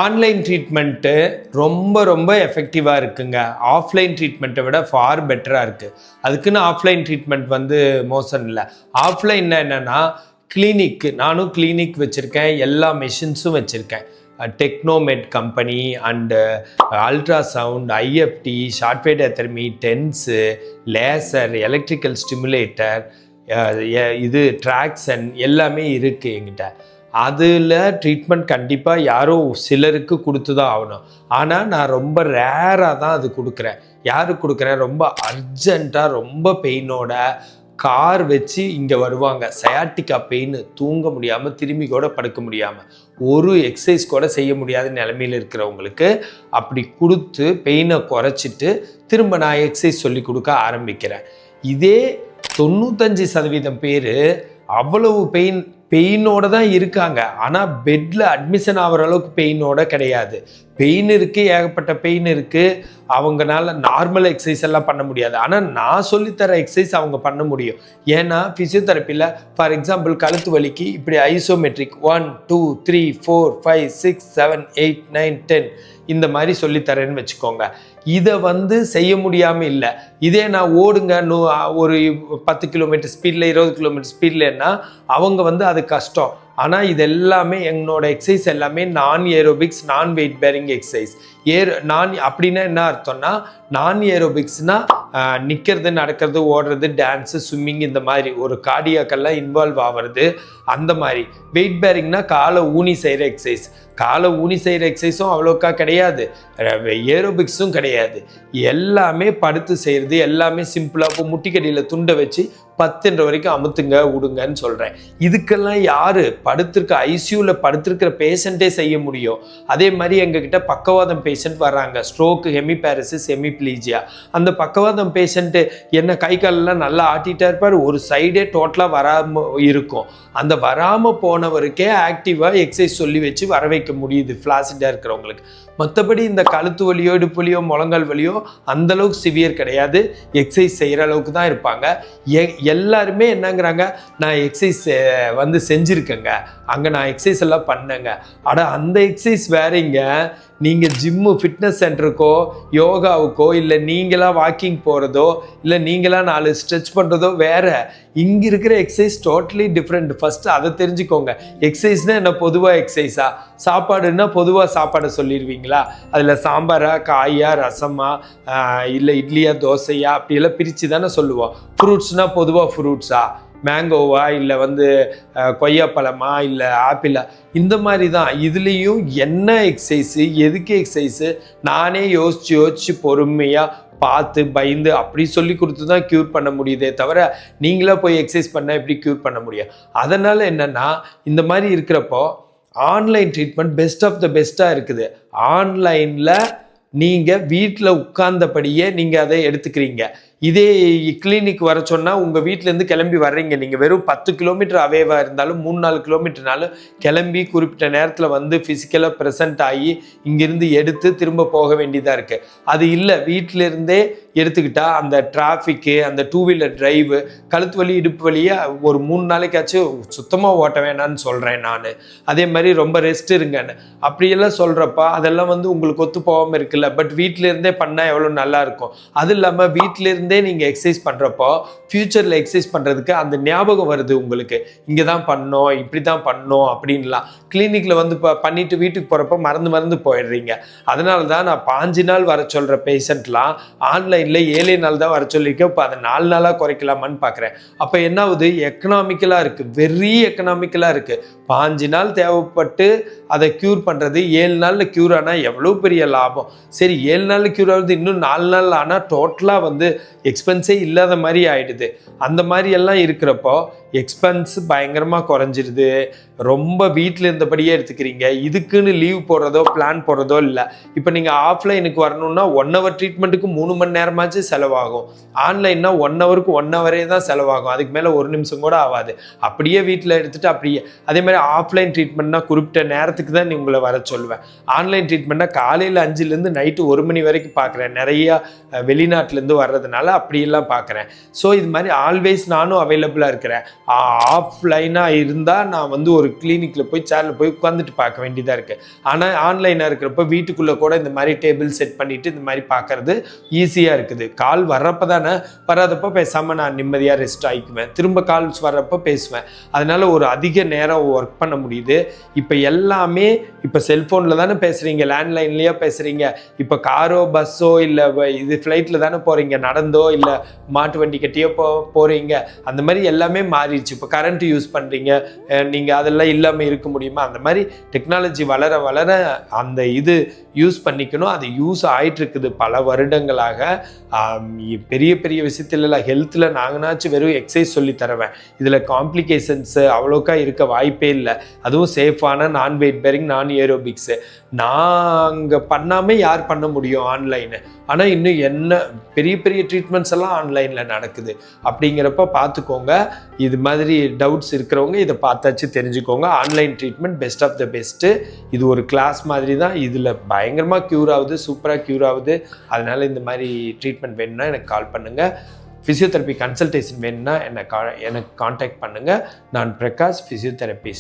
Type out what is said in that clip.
Online treatment ரொம்ப ரொம்ப எஃபெக்டிவாக இருக்குங்க. ஆஃப்லைன் ட்ரீட்மெண்ட்டை விட ஃபார் பெட்டராக இருக்குது. அதுக்குன்னு ஆஃப்லைன் ட்ரீட்மெண்ட் வந்து மோசம் இல்லை. ஆஃப்லைன்னா என்னென்னா கிளினிக்கு, நானும் கிளினிக் வச்சுருக்கேன், எல்லா மெஷின்ஸும் வச்சுருக்கேன். Technomed company and ultrasound, IFT, shortwave diathermy, TENS, laser, electrical stimulator, இது ட்ராக்சன் எல்லாமே இருக்குது எங்கிட்ட. அதில் ட்ரீட்மெண்ட் கண்டிப்பாக யாரோ சிலருக்கு கொடுத்து தான் ஆகணும். ஆனால் நான் ரொம்ப ரேராக தான் அது கொடுக்குறேன். யாருக்கு கொடுக்குறேன்? ரொம்ப அர்ஜெண்ட்டாக, ரொம்ப பெயினோட கார் வச்சு இங்கே வருவாங்க. சயாட்டிக்கா பெயின், தூங்க முடியாமல், திரும்பி கூட படுக்க முடியாமல், ஒரு எக்ஸசைஸ் கூட செய்ய முடியாத நிலைமையில் இருக்கிறவங்களுக்கு அப்படி கொடுத்து பெயினை குறைச்சிட்டு திரும்ப நான் எக்ஸசைஸ் சொல்லி கொடுக்க ஆரம்பிக்கிறேன். இதே 95% பேர் அவ்வளவு பெயினோட தான் இருக்காங்க. ஆனால் பெட்டில் அட்மிஷன் ஆகிற அளவுக்கு பெயினோட கிடையாது. பெயின் இருக்குது, ஏகப்பட்ட பெயின் இருக்குது. அவங்களால நார்மல் எக்ஸசைஸ் எல்லாம் பண்ண முடியாது. ஆனால் நான் சொல்லித்தர எக்ஸசைஸ் அவங்க பண்ண முடியும். ஏன்னா ஃபிசியோதெரப்பியில் ஃபார் எக்ஸாம்பிள் கழுத்து வலிக்கு இப்படி ஐசோமெட்ரிக் 1 2 3 4 5 6 7 8 9 10 இந்த மாதிரி சொல்லித்தரேன்னு வச்சுக்கோங்க. இதை வந்து செய்ய முடியாமல் இல்லை. இதே நான் ஓடுங்க ஒரு 10 கிலோமீட்டர் ஸ்பீடில் 20 கிலோமீட்டர் ஸ்பீட்லன்னா அவங்க வந்து அது கஷ்டம். ஆனால் இது எல்லாமே என்னோட எக்ஸசைஸ் எல்லாமே நான் ஏரோபிக்ஸ், நான் வெயிட் பேரிங் எக்ஸசைஸ். நான் அப்படின்னா என்ன அர்த்தம்னா, நான் ஏரோபிக்ஸ்னால் நிற்கிறது, நடக்கிறது, ஓடுறது, டான்ஸு, ஸ்விம்மிங், இந்த மாதிரி ஒரு கார்டியாக்கெல்லாம் இன்வால்வ் ஆகிறது. அந்த மாதிரி வெயிட் பேரிங்னா காலை ஊனி செய்கிற எக்ஸசைஸ். காலை ஊனி செய்கிற எக்ஸசைஸும் அவ்வளோக்கா கிடையாது, ஏரோபிக்ஸும் கிடையாது. எல்லாமே படுத்து செய்கிறது, எல்லாமே சிம்பிளாக. இப்போ முட்டிக்கடியில் துண்டை வச்சு 10 வரைக்கும் அமுத்துங்க விடுங்கன்னு சொல்கிறேன். இதுக்கெல்லாம் யார் படுத்திருக்க, ஐசியூவில் படுத்திருக்கிற பேஷண்ட்டே செய்ய முடியும். அதே மாதிரி எங்ககிட்ட பக்கவாதம் பேஷண்ட் வர்றாங்க, ஸ்ட்ரோக்கு, ஹெமிபேரசிஸ், ஹெமிப்ளீஜியா. அந்த பக்கவாதம் பேஷண்ட்டு என்ன கை காலெல்லாம் நல்லா ஆட்டிகிட்டா இருப்பார், ஒரு சைடே டோட்டலாக வராமல் இருக்கும். அந்த வராமல் போனவருக்கே ஆக்டிவாக எக்ஸசைஸ் சொல்லி வச்சு வர வைக்க முடியுது ஃப்ளாசிடாக இருக்கிறவங்களுக்கு. மற்றபடி இந்த கழுத்து வலியோ, இடுப்பு வலியோ, முழங்கால் வலியோ அந்தளவுக்கு சிவியர் கிடையாது. எக்ஸசைஸ் செய்கிற அளவுக்கு தான் இருப்பாங்க. எல்லாருமே என்னங்கிறாங்க, நான் எக்ஸசைஸ் வந்து செஞ்சுருக்கேங்க, அங்கே நான் எக்ஸசைஸ் எல்லாம் பண்ணேங்க. அந்த எக்ஸசைஸ் வேறீங்க. நீங்கள் ஜிம்மு, ஃபிட்னஸ் சென்டருக்கோ, யோகாவுக்கோ, இல்லை நீங்களாக வாக்கிங் போகிறதோ, இல்லை நீங்களாக 4 ஸ்ட்ரெச் பண்ணுறதோ வேறு. இங்கே இருக்கிற எக்ஸசைஸ் டோட்டலி டிஃப்ரெண்ட். ஃபஸ்ட்டு அதை தெரிஞ்சுக்கோங்க. எக்ஸசைஸ்னால் என்ன, பொதுவாக எக்ஸசைஸா? சாப்பாடுன்னா பொதுவாக சாப்பாடை சொல்லிடுவீங்களா? அதில் சாம்பாரா, காயா, ரசமா, இல்லை இட்லியா, தோசையா, அப்படியெல்லாம் பிரித்து தானே சொல்லுவோம். ஃப்ரூட்ஸ்னால் பொதுவாக ஃப்ரூட்ஸா, மேங்கோவா, இல்லை வந்து கொய்யாப்பழமா, இல்லை ஆப்பிளா, இந்த மாதிரி தான். இதுலேயும் என்ன எக்ஸசைஸு, எதுக்கு எக்ஸசைஸு, நானே யோசித்து பொறுமையாக பார்த்து பயந்து அப்படி சொல்லி கொடுத்து தான் க்யூர் பண்ண முடியுதே தவிர, நீங்களாக போய் எக்ஸசைஸ் பண்ணால் எப்படி க்யூர் பண்ண முடியும்? அதனால் என்னென்னா, இந்த மாதிரி இருக்கிறப்போ online treatment best of the பெஸ்ட்டாக இருக்குது. ஆன்லைனில் நீங்கள் வீட்டில் உட்கார்ந்தபடியே நீங்கள் அதை எடுத்துக்கிறீங்க. இதே கிளினிக் வர சொன்னால் உங்கள் வீட்டிலேருந்து கிளம்பி வர்றீங்க, நீங்கள் வெறும் 10 கிலோமீட்டர் அவேவாக இருந்தாலும் 3-4 கிலோமீட்டர்னாலும் கிளம்பி குறிப்பிட்ட நேரத்தில் வந்து ஃபிசிக்கலாக ப்ரெசென்ட் ஆகி இங்கேருந்து எடுத்து திரும்ப போக வேண்டியதாக இருக்குது. அது இல்லை, வீட்டிலேருந்தே எடுத்துக்கிட்டால் அந்த டிராஃபிக்கு, அந்த 2 வீலர் டிரைவு, கழுத்து வலி, இடுப்பு வலியை ஒரு 3 நாளைக்காச்சும் சுத்தமாக ஓட்ட வேணான்னு சொல்கிறேன் நான். அதே மாதிரி ரொம்ப ரெஸ்ட் இருங்கன்னு அப்படியெல்லாம் சொல்கிறப்ப அதெல்லாம் வந்து உங்களுக்கு ஒத்து போகாமல் இருக்குல்ல. பட் வீட்டிலேருந்தே பண்ணால் எவ்வளோ நல்லாயிருக்கும். அது இல்லாமல் வீட்டிலேருந்தே நீங்கள் எக்ஸசைஸ் பண்ணுறப்போ ஃப்யூச்சரில் எக்ஸசைஸ் பண்ணுறதுக்கு அந்த ஞாபகம் வருது உங்களுக்கு. இங்கே தான் பண்ணோம், இப்படி தான் பண்ணோம் அப்படின்லாம். கிளினிக்கில் வந்து பண்ணிவிட்டு வீட்டுக்கு போகிறப்ப மறந்து போயிடுறீங்க. அதனால தான் நான் 5 நாள் வர சொல்கிற பேஷண்ட்லாம் ஆன்லைனில் 7 நாள் தான் வர சொல்லியிருக்கேன். இப்போ அதை 4 நாளாக குறைக்கலாமான்னு பார்க்குறேன். அப்போ என்ன ஆகுது, எக்கனாமிக்கலாக இருக்குது, வெரி எக்கனாமிக்கலாக இருக்குது. 5 நாள் தேவைப்பட்டு அதை க்யூர் பண்ணுறது 7 நாளில் க்யூர் ஆனால் எவ்வளோ பெரிய லாபம். சரி, 7 நாளில் க்யூர் ஆகுது, இன்னும் 4 நாள் ஆனால் டோட்டலாக வந்து எக்ஸ்பென்ஸே இல்லாத மாதிரி ஆகிடுது. அந்த மாதிரி எல்லாம் இருக்கிறப்போ எக்ஸ்பென்ஸ் பயங்கரமாக குறைஞ்சிடுது. ரொம்ப வீட்டில் இருந்தபடியே எடுத்துக்கிறீங்க. இதுக்குன்னு லீவ் போடுறதோ பிளான் போடுறதோ இல்லை. இப்போ நீங்கள் ஆஃப்லைனுக்கு வரணுன்னா 1 ஹவர் ட்ரீட்மெண்ட்டுக்கு 3 மணி நேரமாச்சு செலவாகும். ஆன்லைன்னா 1 ஹவருக்கு 1 ஹவரே தான் செலவாகும். அதுக்கு மேலே 1 நிமிஷம் கூட ஆகாது. அப்படியே வீட்டில் எடுத்துகிட்டு அப்படியே. அதே மாதிரி ஆஃப்லைன் ட்ரீட்மெண்ட்னா குறிப்பிட்ட நேரத்துக்கு தான் உங்களை வர சொல்லுவேன். ஆன்லைன் ட்ரீட்மெண்ட்னா காலையில் 5லேருந்து நைட்டு 1 மணி வரைக்கும் பார்க்குறேன். நிறையா வெளிநாட்டிலேருந்து வர்றதுனால அப்படியெல்லாம் பார்க்குறேன். ஸோ இது மாதிரி ஆல்வேஸ் நானும் அவைலபிளாக இருக்கிறேன். ஆஃப்லைனாக இருந்தால் நான் வந்து ஒரு கிளினிக்கில் போய் சேரில் போய் உட்காந்துட்டு பார்க்க வேண்டியதாக இருக்குது. ஆனால் ஆன்லைனாக இருக்கிறப்ப வீட்டுக்குள்ளே கூட இந்த மாதிரி டேபிள் செட் பண்ணிவிட்டு இந்த மாதிரி பார்க்குறது ஈஸியாக இருக்குது. கால் வர்றப்ப தானே, வராதப்போ பேசாமல் நான் நிம்மதியாக ரெஸ்ட் ஆகிக்குவேன். திரும்ப கால்ஸ் வர்றப்போ பேசுவேன். அதனால் ஒரு அதிக நேரம் ஒர்க் பண்ண முடியுது. இப்போ எல்லாமே இப்போ செல்ஃபோனில் தானே பேசுகிறீங்க, லேண்ட்லைன்லேயே பேசுகிறீங்க. இப்போ காரோ பஸ்ஸோ இல்லை இது ஃப்ளைட்டில் தானே போகிறீங்க, நடந்தோ இல்லை மாட்டு வண்டி கட்டியோ போகிறீங்க. அந்த மாதிரி எல்லாமே மாறிடுச்சு. இப்போ கரண்ட் யூஸ் பண்ணுறீங்க, நீங்கள் அதெல்லாம் இல்லாமல் இருக்க முடியுமா? அந்த மாதிரி டெக்னாலஜி வளர வளர அந்த இது யூஸ் பண்ணிக்கணும். அது யூஸ் ஆகிட்டுருக்குது பல வருடங்களாக. பெரிய பெரிய விஷயத்துல இல்லை, ஹெல்த்தில் நாங்கனாச்சும் வெறும் எக்ஸசைஸ் சொல்லி தருவேன். இதில் காம்ப்ளிகேஷன்ஸு அவ்வளோக்கா இருக்க வாய்ப்பே இல்லை. அதுவும் சேஃபான நான் வெயிட் பேரிங் நான் ஏரோபிக்ஸு நாங்கள் பண்ணாமல் யார் பண்ண முடியும் ஆன்லைனு? ஆனால் இன்னும் என்ன பெரிய பெரிய ட்ரீட்மெண்ட்ஸ் எல்லாம் ஆன்லைனில் நடக்குது. அப்படிங்கிறப்ப பார்த்துக்கோங்க. இது மாதிரி டவுட்ஸ் இருக்கிறவங்க இதை பார்த்தாச்சு தெரிஞ்சுக்கோங்க. Online treatment best of the best. இது ஒரு கிளாஸ் மாதிரி தான். இதில் பயங்கரமாக க்யூர் ஆகுது, சூப்பராக க்யூர் ஆகுது. அதனால் இந்த மாதிரி ட்ரீட்மெண்ட் வேணும்னா எனக்கு கால் பண்ணுங்கள். ஃபிசியோதெரப்பி கன்சல்டேஷன் வேணும்னா எனக்கு காண்டாக்ட் பண்ணுங்கள். நான் பிரகாஷ், ஃபிசியோதெரபிஸ்ட்.